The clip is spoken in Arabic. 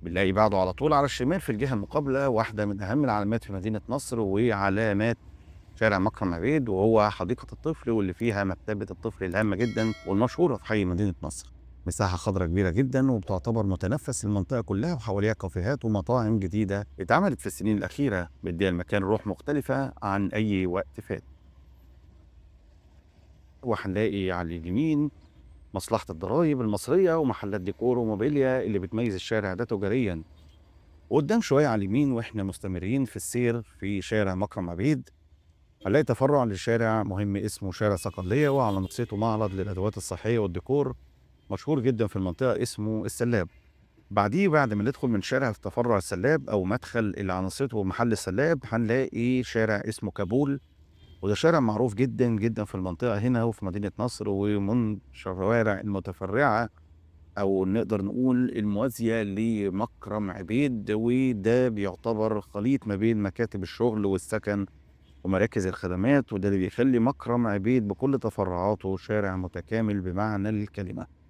بنلاقي بعده على طول على الشمال في الجهة المقابلة واحدة من أهم العلامات في مدينة نصر وعلامات شارع مكرم عبيد، وهو حديقة الطفل واللي فيها مكتبة الطفل الهامة جدا والمشهورة في حي مدينة نصر. مساحة خضراء كبيرة جدا وبتعتبر متنفس المنطقة كلها، وحواليها كافيهات ومطاعم جديدة اتعملت في السنين الأخيرة بتدي المكان روح مختلفة عن أي وقت فات. وهنلاقي على اليمين مصلحة الضرايب المصرية ومحلات ديكور وموبيليا اللي بتميز الشارع ده تجاريا. وقدام شوية على اليمين واحنا مستمرين في السير في شارع مكرم عبيد هنلاقي تفرع لشارع مهم اسمه شارع صقلية، وعلى نصيته معرض للأدوات الصحية والديكور مشهور جدا في المنطقة اسمه السلاب. بعديه بعد ما ندخل من شارع في تفرع السلاب أو مدخل اللي على نصيته محل السلاب هنلاقي شارع اسمه كابول، وده شارع معروف جدا جدا في المنطقة هنا وفي مدينة نصر، ومن الشوارع المتفرعة أو نقدر نقول الموازية لمكرم عبيد، وده بيعتبر خليط ما بين مكاتب الشغل والسكن ومراكز الخدمات، وده اللي بيخلي مكرم عبيد بكل تفرعاته شارع متكامل بمعنى الكلمة.